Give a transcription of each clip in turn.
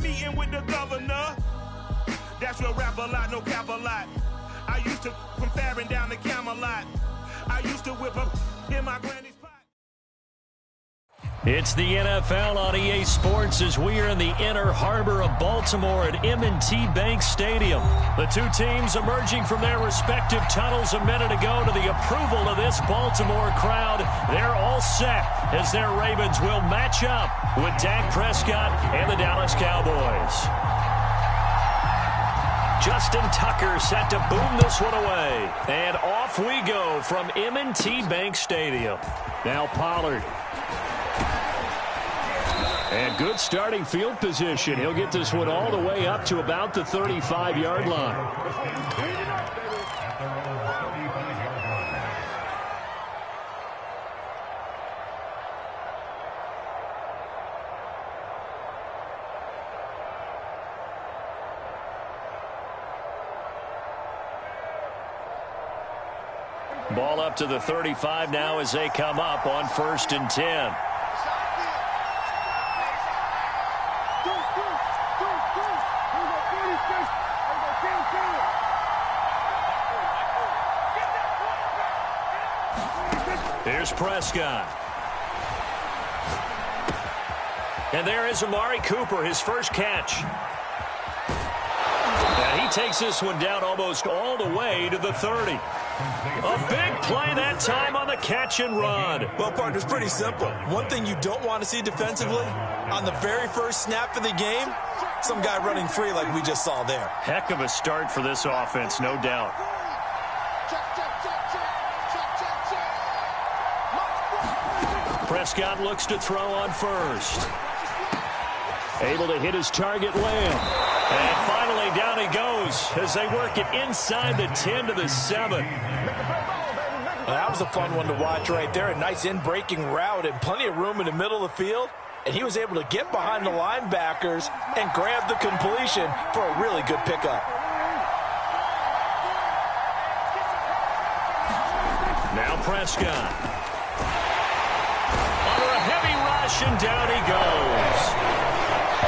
meeting with the governor. That's real rap a lot, no cap a lot. I used to from Farron down to Camelot. I used to whip up in my granny's pot. It's the NFL on EA Sports as we are in the inner harbor of Baltimore at M&T Bank Stadium. The two teams emerging from their respective tunnels a minute ago to the approval of this Baltimore crowd. They're all set as their Ravens will match up with Dak Prescott and the Dallas Cowboys. Justin Tucker set to boom this one away. And off we go from M&T Bank Stadium. Now Pollard. And good starting field position. He'll get this one all the way up to about the 35-yard line. Ball up to the 35 now as they come up on 1st and 10. Here's Prescott. And there is Amari Cooper, his first catch. And he takes this one down almost all the way to the 30. A big play that time on the catch and run. Well, partner, it's pretty simple. One thing you don't want to see defensively, on the very first snap of the game, some guy running free like we just saw there. Heck of a start for this offense, no doubt. Prescott looks to throw on first. Able to hit his target, Lamb. And finally down he goes as they work it inside the 10 to the 7. That was a fun one to watch right there. A nice in-breaking route and plenty of room in the middle of the field. And he was able to get behind the linebackers and grab the completion for a really good pickup. Now Prescott. Under a heavy rush, and down he goes.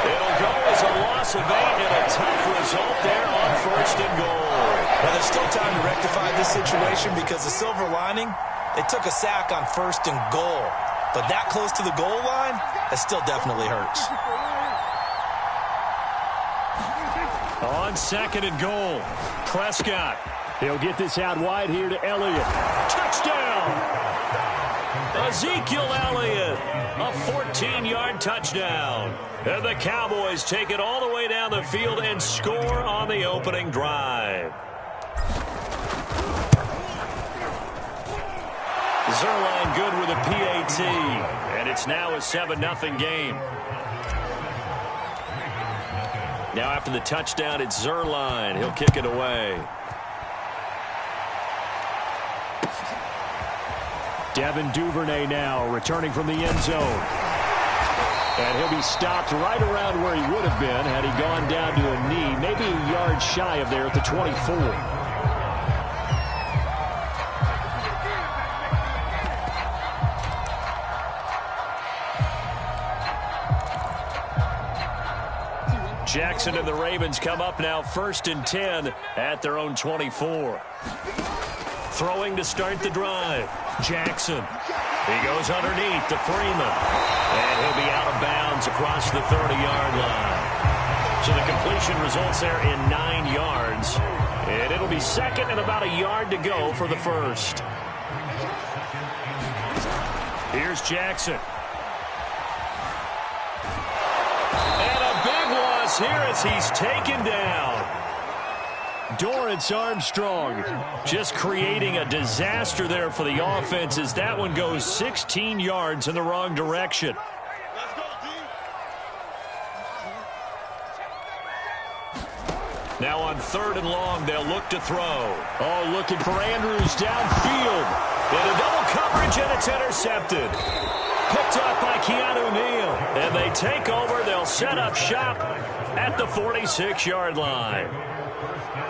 It'll go as a loss of 8 and a tough result there on 1st and goal. Well, there's still time to rectify this situation because the silver lining, they took a sack on 1st and goal. But that close to the goal line, that still definitely hurts. On 2nd and goal, Prescott. He'll get this out wide here to Elliott. Touchdown! Ezekiel Elliott, a 14-yard touchdown. And the Cowboys take it all the way down the field and score on the opening drive. Zerline good with a PAT, and it's now a 7-0 game. Now after the touchdown, it's Zerline. He'll kick it away. Devin Duvernay now returning from the end zone. And he'll be stopped right around where he would have been had he gone down to a knee, maybe a yard shy of there at the 24. Jackson and the Ravens come up now 1st and 10 at their own 24. Throwing to start the drive. Jackson. He goes underneath to Freeman. And he'll be out of bounds across the 30-yard line. So the completion results there in 9 yards. And it'll be 2nd and about a yard to go for the first. Here's Jackson. And a big loss here as he's taken down. Dorrance Armstrong just creating a disaster there for the offense as that one goes 16 yards in the wrong direction. Now on 3rd and long, they'll look to throw. Oh, looking for Andrews downfield. In a double coverage, and it's intercepted. Picked off by Keanu Neal. And they take over. They'll set up shop at the 46-yard line.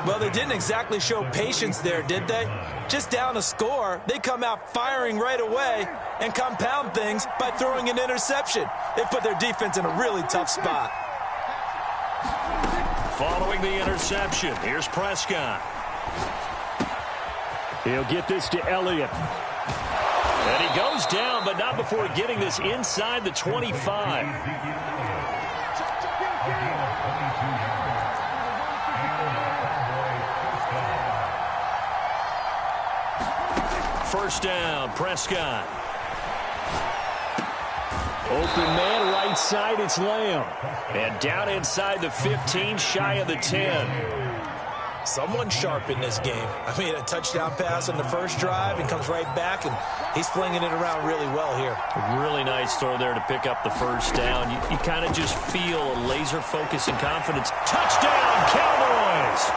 Well, they didn't exactly show patience there, did they? Just down a score, they come out firing right away and compound things by throwing an interception. They put their defense in a really tough spot. following the interception. Here's Prescott. He'll get this to Elliott. And he goes down, but not before getting this inside the 25. First down, Prescott. Open man, right side, it's Lamb. And down inside the 15, shy of the 10. Someone sharp in this game. I mean, a touchdown pass on the first drive and comes right back, and he's flinging it around really well here. Really nice throw there to pick up the first down. You kind of just feel a laser focus and confidence. Touchdown, Cowboys!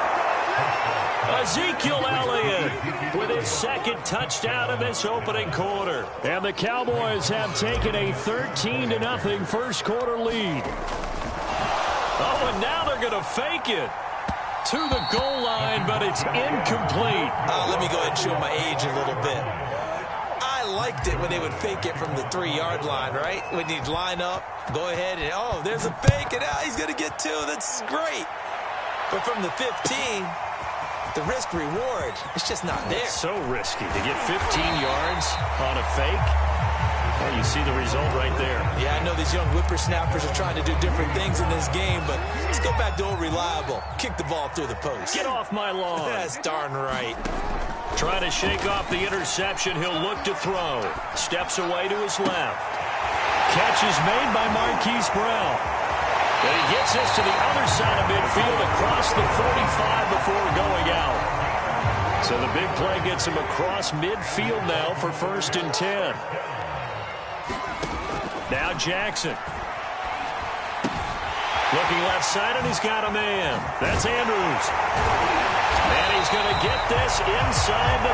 Ezekiel Elliott with his second touchdown in this opening quarter. And the Cowboys have taken a 13-0 first quarter lead. Oh, and now they're going to fake it to the goal line, but it's incomplete. Let me go ahead and show my age a little bit. I liked it when they would fake it from the 3-yard line, right? When you'd line up, go ahead and, oh, there's a fake, and he's going to get 2. That's great. But from the 15, the risk-reward, it's just not there. It's so risky to get 15 yards on a fake. Well, you see the result right there. Yeah, I know these young whippersnappers are trying to do different things in this game, but let's go back to old reliable. Kick the ball through the post. Get off my lawn. That's darn right. Trying to shake off the interception. He'll look to throw. Steps away to his left. Catch is made by Marquise Brown. And he gets this to the other side of midfield across the 45 before going out. So the big play gets him across midfield now for 1st and 10. Now Jackson. Looking left side, and he's got a man. That's Andrews. And he's going to get this inside the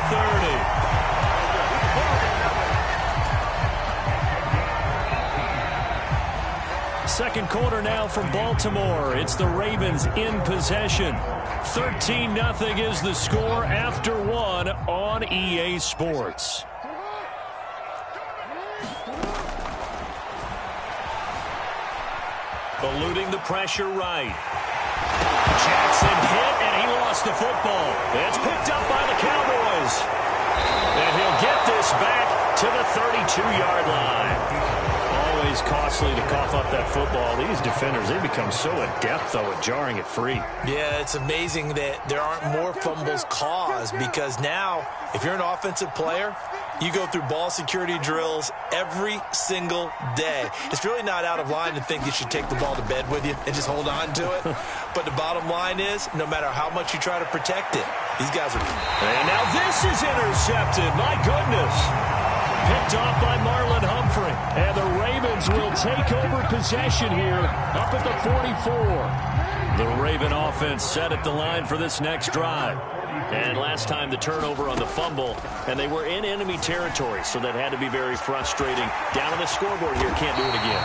30. Second quarter now from Baltimore. It's the Ravens in possession. 13-0 is the score after 1 on EA Sports. Eluding the pressure right. Jackson hit, and he lost the football. It's picked up by the Cowboys. And he'll get this back to the 32-yard line. Always costly to cough up that football. These defenders, they become so adept, though, at jarring it free. Yeah, it's amazing that there aren't more fumbles caused, because now, if you're an offensive player, you go through ball security drills every single day. It's really not out of line to think you should take the ball to bed with you and just hold on to it. But the bottom line is, no matter how much you try to protect it, these guys are... And now this is intercepted. My goodness. Picked off by Marlon Humphrey. And the Ravens will take over possession here up at the 44. The Raven offense set at the line for this next drive. And last time the turnover on the fumble, and they were in enemy territory, so that had to be very frustrating. Down on the scoreboard here, can't do it again.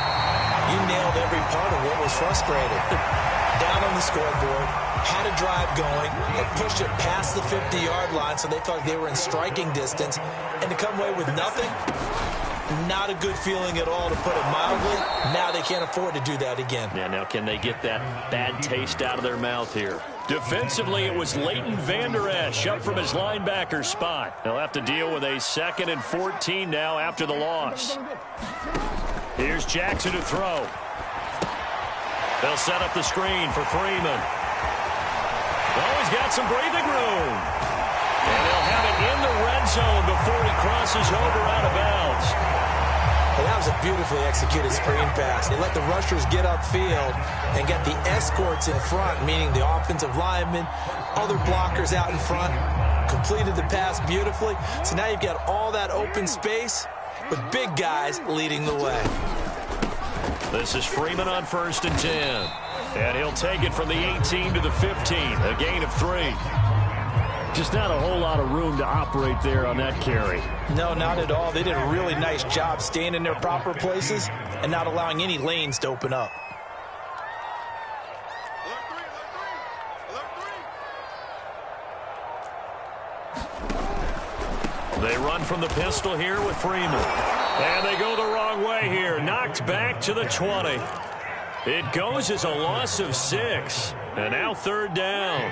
You nailed every part of what was frustrating. Down on the scoreboard, had a drive going, and pushed it past the 50-yard line, so they thought they were in striking distance, and to come away with nothing, not a good feeling at all, to put it mildly. Now they can't afford to do that again. Yeah, now can they get that bad taste out of their mouth here? Defensively, it was Leighton Vander Esch up from his linebacker spot. They'll have to deal with a 2nd and 14 now after the loss. Here's Jackson to throw. They'll set up the screen for Freeman. Oh, he's got some breathing room. And they'll have it in the red zone before he crosses over out of bounds. Well, that was a beautifully executed screen pass. They let the rushers get upfield and get the escorts in front, meaning the offensive linemen, other blockers out in front, completed the pass beautifully. So now you've got all that open space with big guys leading the way. This is Freeman on 1st and 10. And he'll take it from the 18 to the 15, a gain of 3. Just not a whole lot of room to operate there on that carry. No, not at all. They did a really nice job staying in their proper places and not allowing any lanes to open up. They run from the pistol here with Freeman. And they go the wrong way here. Knocked back to the 20. It goes as a loss of 6. And now 3rd down.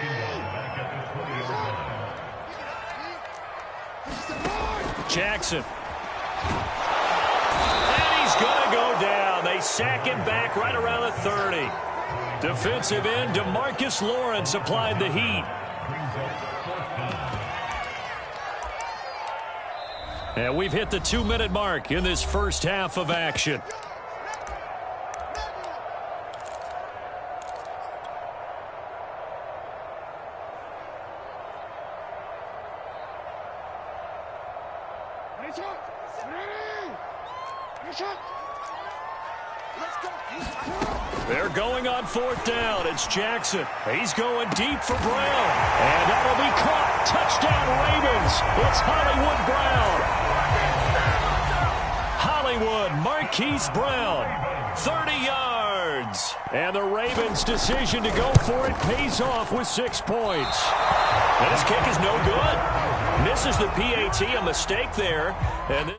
Jackson. And he's going to go down. They sack him back right around the 30. Defensive end DeMarcus Lawrence applied the heat. And we've hit the 2-minute mark in this first half of action. They're going on 4th down. It's Jackson. He's going deep for Brown. And that'll be caught. Touchdown Ravens. It's Hollywood Brown. Hollywood Marquise Brown. 30 yards. And the Ravens' decision to go for it pays off with 6 points. And his kick is no good. Misses the PAT, a mistake there. And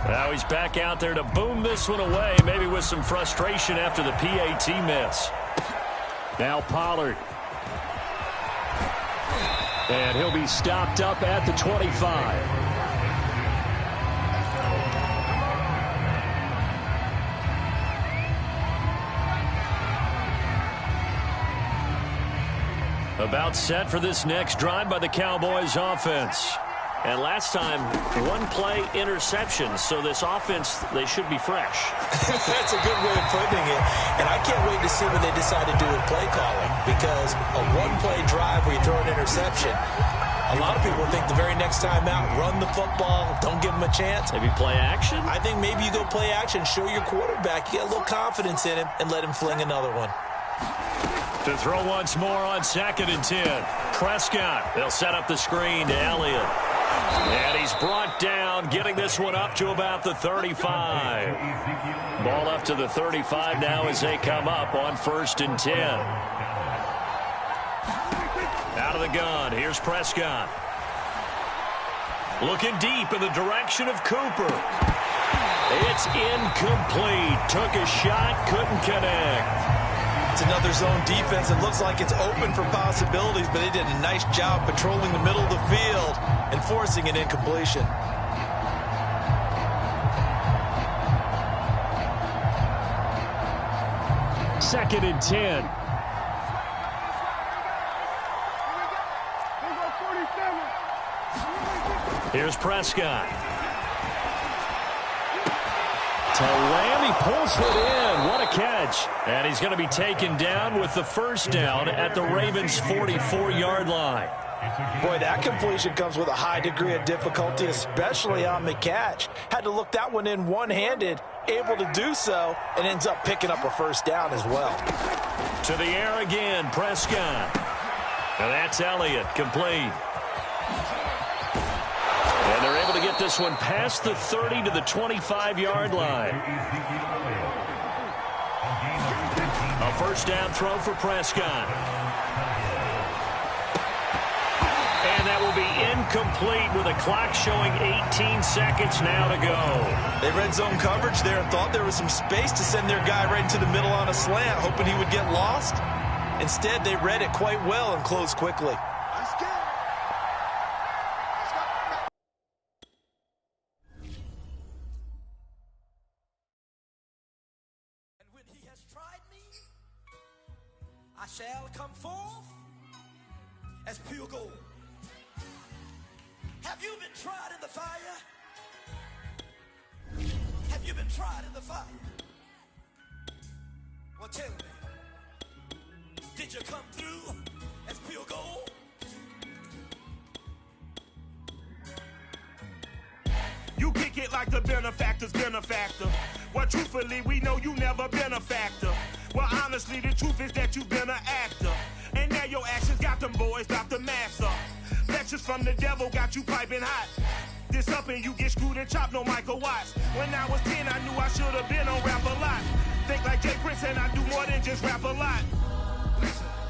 now he's back out there to boom this one away, maybe with some frustration after the PAT miss. Now Pollard. And he'll be stopped up at the 25. About set for this next drive by the Cowboys offense. And last time, 1-play interception, so this offense, they should be fresh. That's a good way of putting it. And I can't wait to see what they decide to do with play calling, because a 1-play drive where you throw an interception, a lot of people think the very next time out, run the football, don't give them a chance. Maybe play action? I think maybe you go play action, show your quarterback, you get a little confidence in him, and let him fling another one. To throw once more on 2nd and 10. Prescott, they'll set up the screen to Elliott. And he's brought down, getting this one up to about the 35. Ball up to the 35 now as they come up on 1st and 10. Out of the gun, here's Prescott. Looking deep in the direction of Cooper. It's incomplete. Took a shot, couldn't connect. It's another zone defense. It looks like it's open for possibilities, but they did a nice job patrolling the middle of the field and forcing an incompletion. Second and 10. Here's Prescott. To Lamb, he pulls it in. What a catch. And he's going to be taken down with the 1st down at the Ravens' 44-yard line. Boy, that completion comes with a high degree of difficulty, especially on the catch. Had to look that one in one-handed, able to do so, and ends up picking up a 1st down as well. To the air again, Prescott. And that's Elliott, complete. And they're able to get this one past the 30 to the 25-yard line. A 1st down throw for Prescott. And that will be incomplete with a clock showing 18 seconds now to go. They read zone coverage there and thought there was some space to send their guy right into the middle on a slant, hoping he would get lost. Instead, they read it quite well and closed quickly. Shall come forth as pure gold. Have you been tried in the fire? Have you been tried in the fire? Well, tell me, did you come through as pure gold? You kick it like the benefactor's benefactor. Well, truthfully, we know you never been a factor. Well, honestly, the truth is that you've been an actor. And now your actions got them boys, got the mask up. Lectures from the devil got you piping hot. this up and you get screwed and chopped, no Michael Watts. When I was 10, I knew I should have been on Rap a Lot. Think like Jay Prince and I do more than just rap a lot.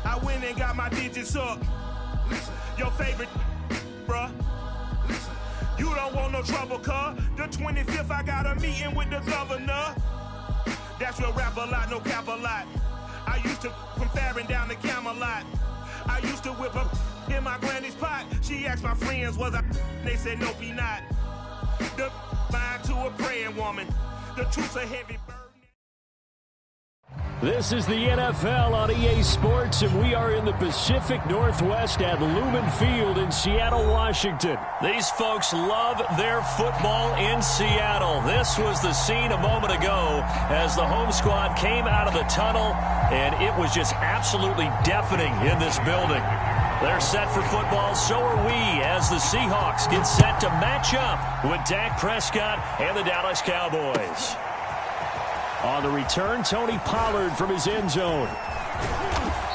I went and got my digits up. Your favorite, bruh. You don't want no trouble, cuz. The 25th, I got a meeting with the governor. That's real rap a lot, no cap a lot. I used to from Farron down to Camelot. I used to whip up in my granny's pot. She asked my friends, was I? They said, nope, he not. The line to a praying woman. The truth's a heavy burden. This is the NFL on EA Sports, and we are in the Pacific Northwest at Lumen Field in Seattle, Washington. These folks love their football in Seattle. This was the scene a moment ago as the home squad came out of the tunnel, and it was just absolutely deafening in this building. They're set for football, so are we, as the Seahawks get set to match up with Dak Prescott and the Dallas Cowboys. On the return, Tony Pollard from his end zone.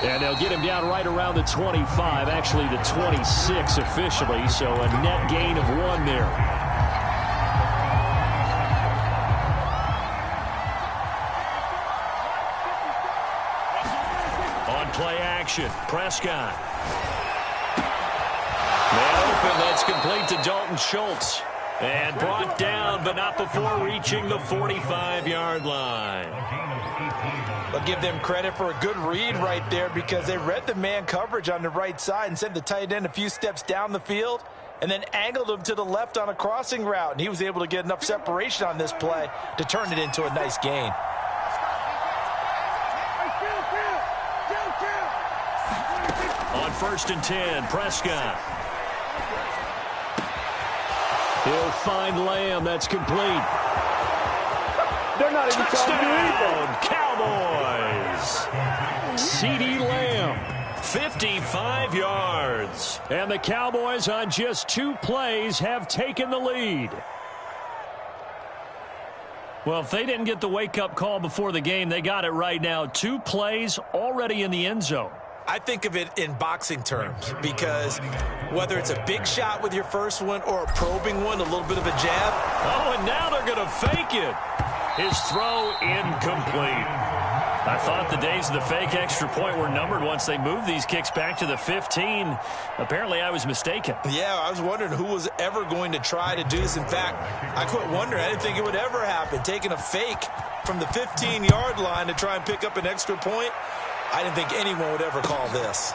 And they'll get him down right around the 25, actually the 26 officially, so a net gain of 1 there. On play action, Prescott. Man open, that's complete to Dalton Schultz. And brought down, but not before reaching the 45-yard line. I'll give them credit for a good read right there because they read the man coverage on the right side and sent the tight end a few steps down the field and then angled him to the left on a crossing route. And he was able to get enough separation on this play to turn it into a nice gain. On 1st and 10, Prescott. He'll find Lamb. That's complete. They're not even Touchdown, Cowboys. CeeDee Lamb. 55 yards. And the Cowboys on just 2 plays have taken the lead. Well, if they didn't get the wake-up call before the game, they got it right now. 2 plays already in the end zone. I think of it in boxing terms because whether it's a big shot with your first one or a probing one, a little bit of a jab. Oh, and now they're going to fake it. His throw incomplete. I thought the days of the fake extra point were numbered once they moved these kicks back to the 15. Apparently, I was mistaken. Yeah, I was wondering who was ever going to try to do this. In fact, I quit wondering. I didn't think it would ever happen. Taking a fake from the 15-yard line to try and pick up an extra point. I didn't think anyone would ever call this.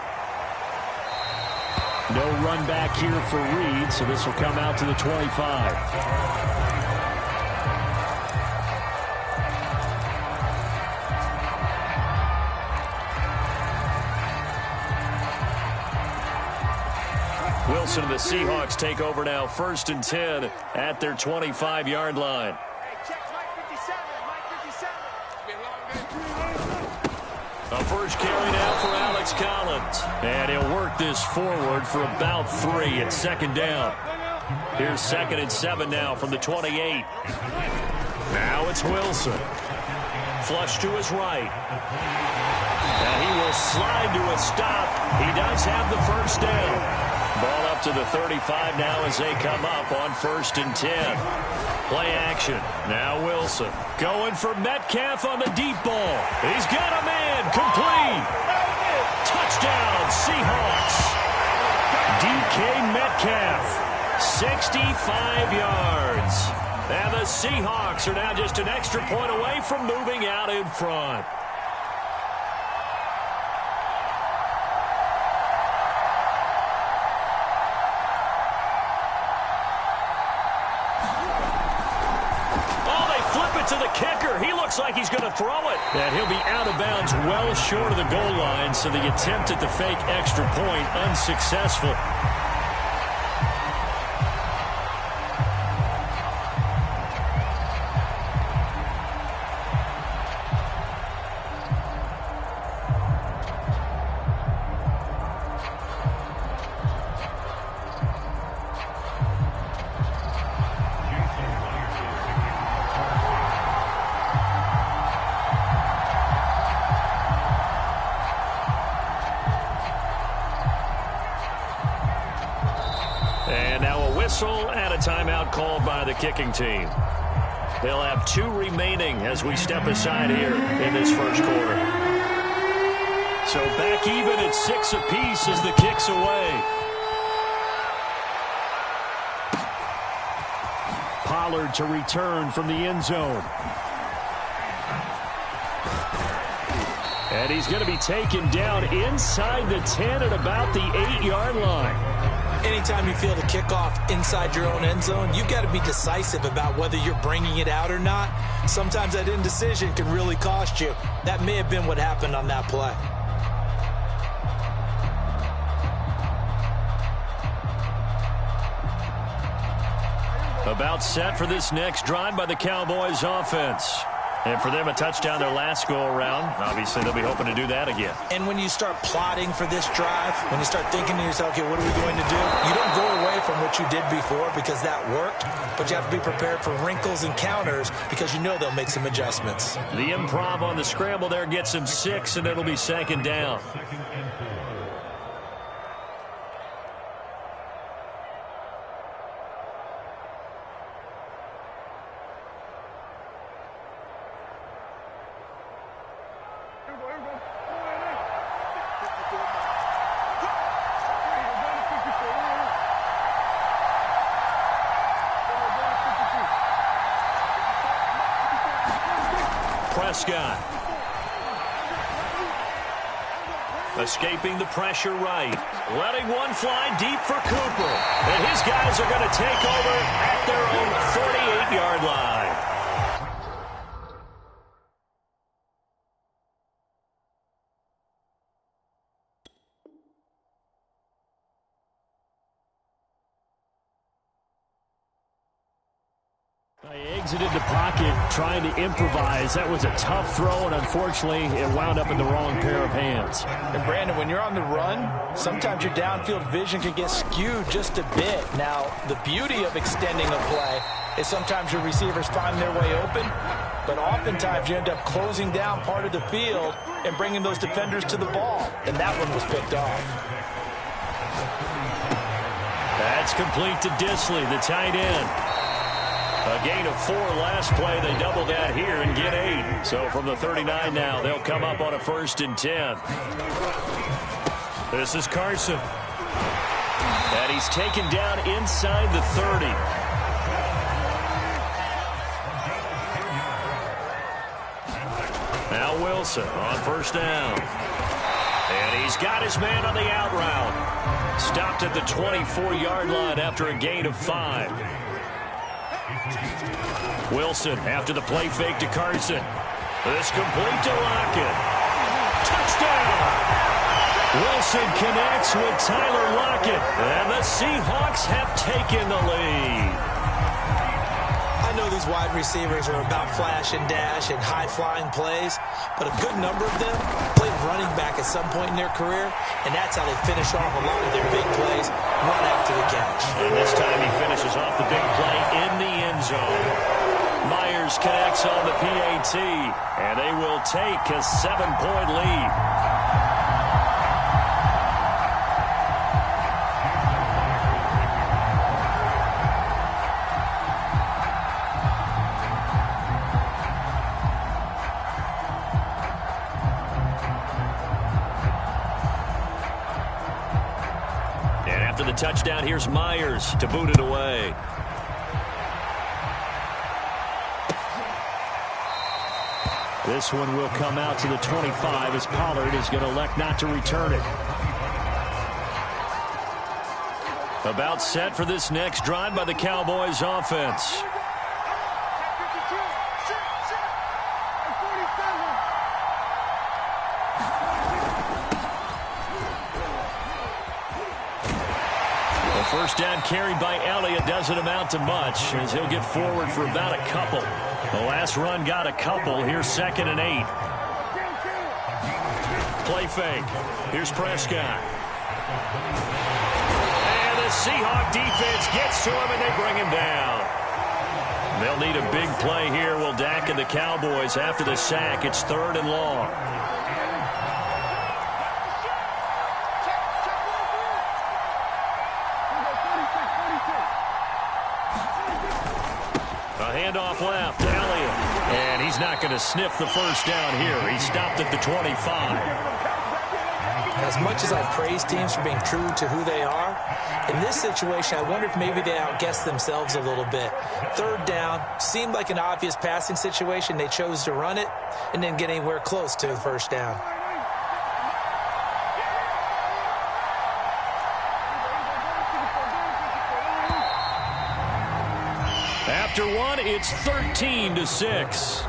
No run back here for Reed, so this will come out to the 25. Wilson and the Seahawks take over now, 1st and 10 at their 25-yard line. A first carry now for Alex Collins. And he'll work this forward for about 3 at 2nd down. Here's 2nd and 7 now from the 28. Now it's Wilson. Flush to his right. And he will slide to a stop. He does have the first down. Ball up to the 35 now as they come up on 1st and 10. Play action. Now Wilson going for Metcalf on the deep ball. He's got a man. Complete. Touchdown, Seahawks. DK Metcalf, 65 yards. And the Seahawks are now just an extra point away from moving out in front. To the kicker. He looks like he's going to throw it. And he'll be out of bounds well short of the goal line, so the attempt at the fake extra point unsuccessful. a timeout called by the kicking team. They'll have 2 remaining as we step aside here in this first quarter. So back even at 6 apiece as the kick's away. Pollard to return from the end zone. And he's going to be taken down inside the 10 at about the 8-yard line. Anytime you feel the kickoff inside your own end zone, you've got to be decisive about whether you're bringing it out or not. Sometimes that indecision can really cost you. That may have been what happened on that play. About set for this next drive by the Cowboys offense. And for them, a touchdown their last go-around. Obviously, they'll be hoping to do that again. And when you start plotting for this drive, when you start thinking to yourself, okay, what are we going to do? You don't go away from what you did before because that worked, but you have to be prepared for wrinkles and counters because you know they'll make some adjustments. The improv on the scramble there gets him 6, and it'll be 2nd down. Prescott. Escaping the pressure right. Letting one fly deep for Cooper. And his guys are going to take over at their own 48-yard line. He exited the pocket trying to improvise. That was a tough throw, and unfortunately, it wound up in the wrong pair of hands. And Brandon, when you're on the run, sometimes your downfield vision can get skewed just a bit. Now, the beauty of extending a play is sometimes your receivers find their way open, but oftentimes you end up closing down part of the field and bringing those defenders to the ball, and that one was picked off. That's complete to Disley, the tight end. A gain of 4 last play. They double that here and get 8. So from the 39 now, they'll come up on a 1st and 10. This is Carson. And he's taken down inside the 30. Now Wilson on 1st down. And he's got his man on the out route. Stopped at the 24-yard line after a gain of 5. Wilson after the play fake to Carson. This complete to Lockett. Touchdown! Wilson connects with Tyler Lockett. And the Seahawks have taken the lead. I know these wide receivers are about flash and dash and high-flying plays, but a good number of them played running back at some point in their career, and that's how they finish off a lot of their big plays, run after the catch. And this time he finishes off the big play in the end zone. Myers connects on the PAT, and they will take a 7-point lead. The touchdown, here's Myers to boot it away. This one will come out to the 25 as Pollard is going to elect not to return it. About set for this next drive by the Cowboys offense. First down carried by Elliott doesn't amount to much as he'll get forward for about a couple. The last run got a couple. Here's 2nd and 8. Play fake. Here's Prescott. And the Seahawk defense gets to him and they bring him down. They'll need a big play here. Will Dak and the Cowboys after the sack. It's 3rd and long. left. Elliott. And he's not going to sniff the first down here. He stopped at the 25. As much as I praise teams for being true to who they are, in this situation, I wonder if maybe they outguessed themselves a little bit. Third down, seemed like an obvious passing situation. They chose to run it and didn't get anywhere close to the first down. After one, it's 13-6.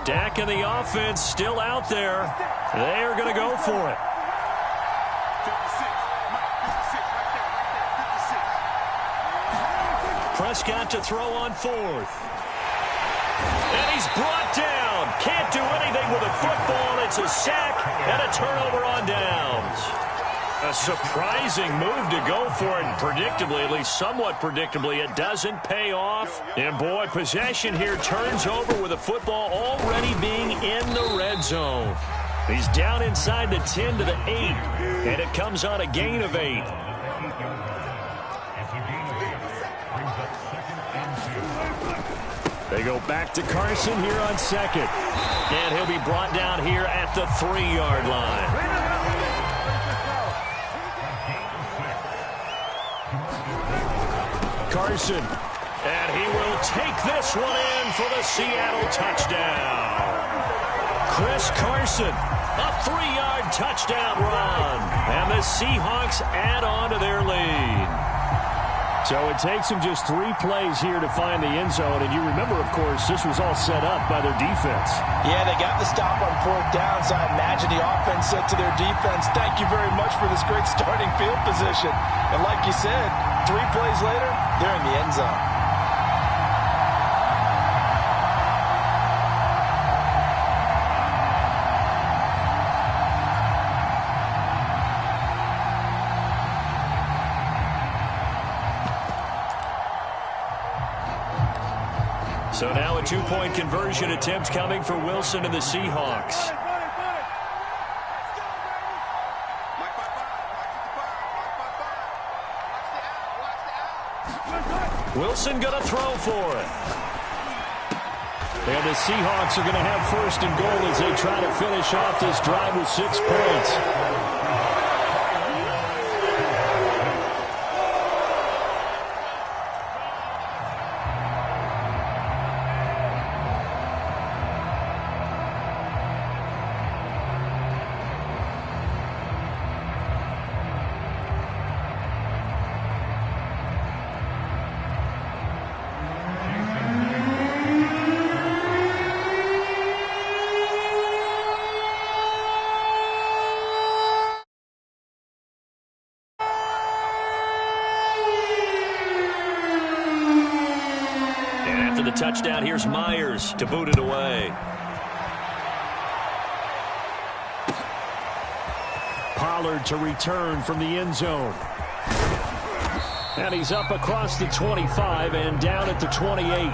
Dak and the offense still out there. They are going to go for it. Prescott to throw on fourth. And he's brought down. Can't do anything with a football. It's a sack and a turnover on downs. A surprising move to go for it, and predictably, at least somewhat predictably, it doesn't pay off. And boy, possession here turns over with the football already being in the red zone. He's down inside the 10 to the 8, and it comes on a gain of 8. They go back to Carson here on second. And he'll be brought down here at the 3-yard line. Carson, and he will take this one in for the Seattle touchdown. Chris Carson, a 3-yard touchdown run, and the Seahawks add on to their lead. So it takes them just 3 plays here to find the end zone, and you remember, of course, this was all set up by their defense. Yeah, they got the stop on 4th down, so I imagine the offense said to their defense, thank you very much for this great starting field position. And like you said, 3 plays later, they're in the end zone. So now a 2-point conversion attempt coming for Wilson and the Seahawks. Wilson going to throw for it. And the Seahawks are going to have first and goal as they try to finish off this drive with 6 points. Touchdown. Here's Myers to boot it away. Pollard to return from the end zone. And he's up across the 25 and down at the 28.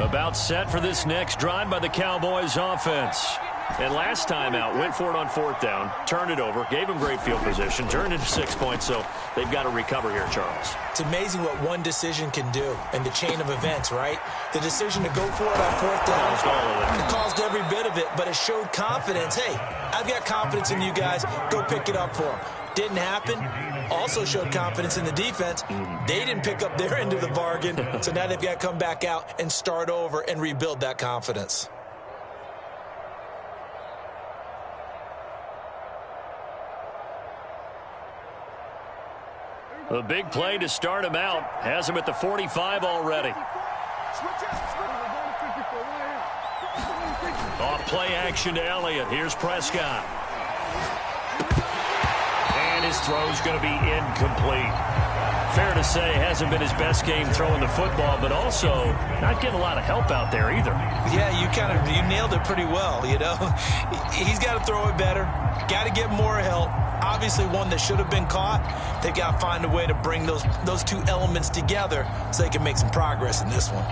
About set for this next drive by the Cowboys offense. And last time out, went for it on 4th down, turned it over, gave him great field position, turned it to 6 points, so they've got to recover here, Charles. It's amazing what one decision can do in the chain of events, right? The decision to go for it on 4th down, it caused every bit of it, but it showed confidence. Hey, I've got confidence in you guys. Go pick it up for them. Didn't happen. Also showed confidence in the defense. They didn't pick up their end of the bargain, so now they've got to come back out and start over and rebuild that confidence. A big play to start him out. Has him at the 45 already. Off play action to Elliott. Here's Prescott. This throw's going to be incomplete. Fair to say, hasn't been his best game throwing the football, but also not getting a lot of help out there either. Yeah, you nailed it pretty well, you know. He's got to throw it better, got to get more help. Obviously one that should have been caught. They've got to find a way to bring those two elements together so they can make some progress in this one.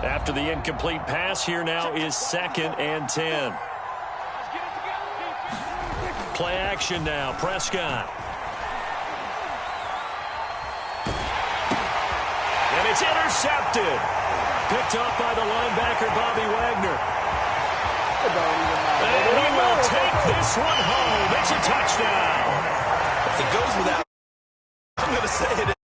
After the incomplete pass, here now is 2nd and 10. Play action now, Prescott. And it's intercepted. Picked up by the linebacker, Bobby Wagner. And he will take this one home. It's a touchdown. It goes without, I'm going to say it,